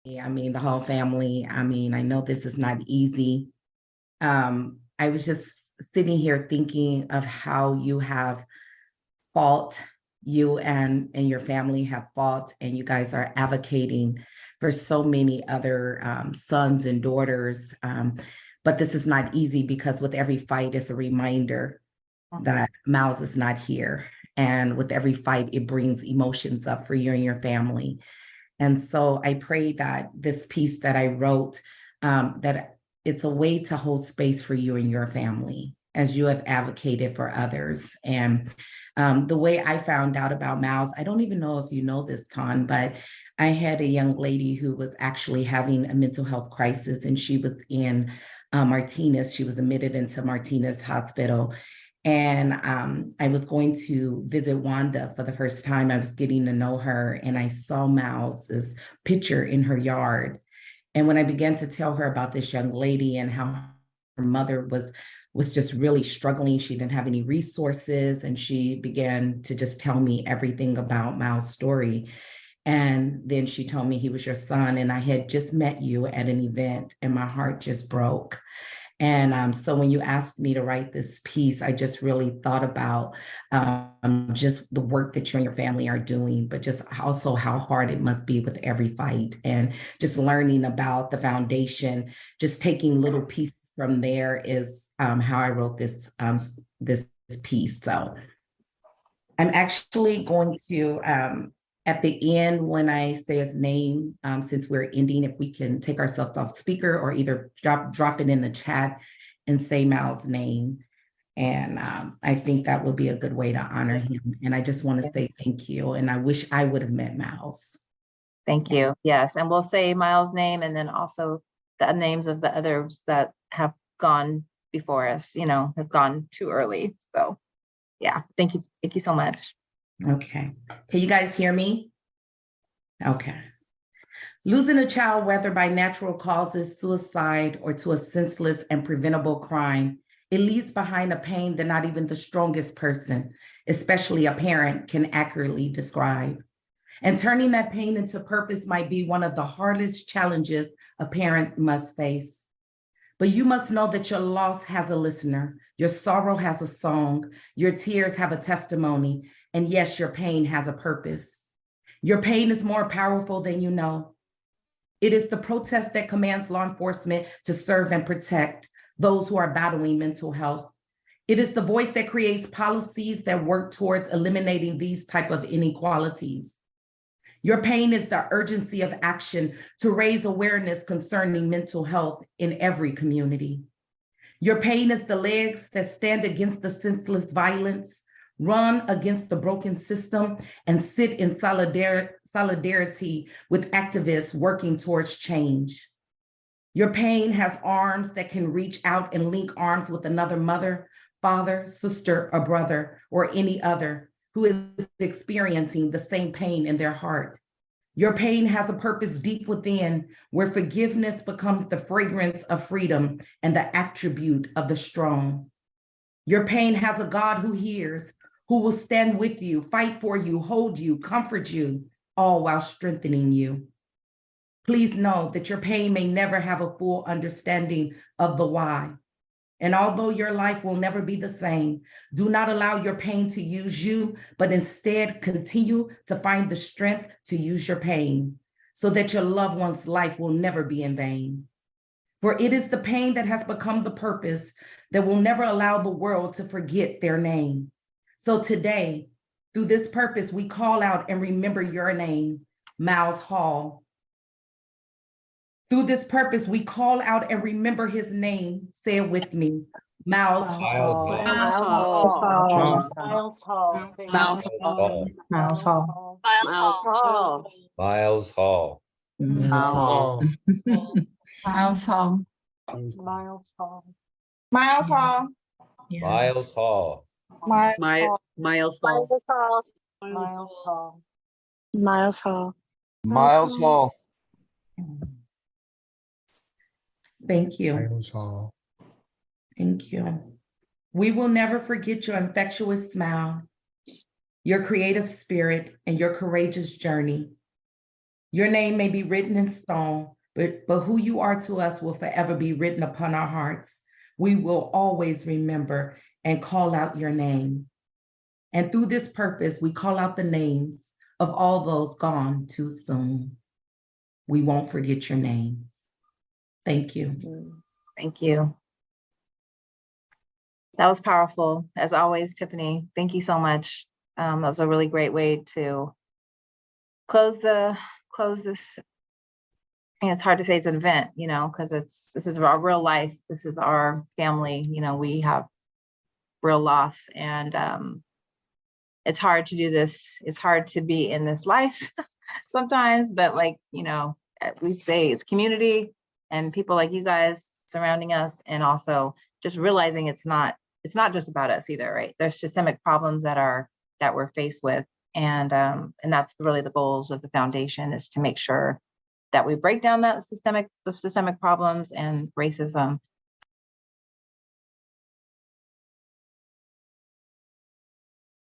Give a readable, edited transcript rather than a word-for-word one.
I mean, the whole family. I mean, I know this is not easy. I was just sitting here thinking of how you have fought, you and your family have fought, and you guys are advocating for so many other sons and daughters. But this is not easy because with every fight, it's a reminder that Miles is not here. And with every fight, it brings emotions up for you and your family. And so I pray that this piece that I wrote, that it's a way to hold space for you and your family as you have advocated for others. And the way I found out about Miles, I don't even know if you know this, Taun, but I had a young lady who was actually having a mental health crisis, and she was in Martinez. She was admitted into Martinez Hospital. And I was going to visit Wanda for the first time. I was getting to know her, and I saw Miles's picture in her yard. And when I began to tell her about this young lady and how her mother was just really struggling, she didn't have any resources, and she began to just tell me everything about Miles' story. And then she told me he was your son, and I had just met you at an event, and my heart just broke. And so when you asked me to write this piece, I just really thought about just the work that you and your family are doing, but just also how hard it must be with every fight, and just learning about the foundation, just taking little pieces from there is how I wrote this piece. So I'm actually going to, at the end, when I say his name, since we're ending, if we can take ourselves off speaker or either drop it in the chat and say Miles' name. And I think that would be a good way to honor him. And I just want to say thank you. And I wish I would have met Miles. Thank you. Yes. And we'll say Miles' name and then also the names of the others that have gone before us, have gone too early. So yeah, thank you. Thank you so much. Okay. Can you guys hear me? Okay. Losing a child, whether by natural causes, suicide, or to a senseless and preventable crime, it leaves behind a pain that not even the strongest person, especially a parent, can accurately describe. And turning that pain into purpose might be one of the hardest challenges a parent must face. But you must know that your loss has a listener, your sorrow has a song, your tears have a testimony, and yes, your pain has a purpose. Your pain is more powerful than you know. It is the protest that commands law enforcement to serve and protect those who are battling mental health. It is the voice that creates policies that work towards eliminating these type of inequalities. Your pain is the urgency of action to raise awareness concerning mental health in every community. Your pain is the legs that stand against the senseless violence, run against the broken system, and sit in solidarity with activists working towards change. Your pain has arms that can reach out and link arms with another mother, father, sister, or brother, or any other who is experiencing the same pain in their heart. Your pain has a purpose deep within, where forgiveness becomes the fragrance of freedom and the attribute of the strong. Your pain has a God who hears, who will stand with you, fight for you, hold you, comfort you, all while strengthening you. Please know that your pain may never have a full understanding of the why. And although your life will never be the same, do not allow your pain to use you, but instead continue to find the strength to use your pain so that your loved one's life will never be in vain. For it is the pain that has become the purpose that will never allow the world to forget their name. So today, through this purpose, we call out and remember your name, Miles Hall. Through this purpose, we call out and remember his name. Say it with me. Miles Hall. Miles Hall. Miles Hall. Miles Hall. Miles Hall. Miles Hall. Miles Hall. Miles Hall. Miles Hall. Miles Hall. Miles Hall. Miles Hall. Miles Miles Hall. Miles Hall. Miles Hall. Miles Hall. Thank you. Miles Hall. Thank you. We will never forget your infectious smile, your creative spirit, and your courageous journey. Your name may be written in stone, but who you are to us will forever be written upon our hearts. We will always remember and call out your name. And through this purpose, we call out the names of all those gone too soon. We won't forget your name. Thank you. Thank you. That was powerful, as always, Tiffany. Thank you so much. That was a really great way to close this. And it's hard to say it's an event, you know, because this is our real life. This is our family. You know, we have real loss, and it's hard to do this. It's hard to be in this life sometimes, but like, you know, we say it's community and people like you guys surrounding us, and also just realizing it's not just about us either, right? There's systemic problems that we're faced with, and that's really the goals of the foundation, is to make sure that we break down the systemic problems and racism,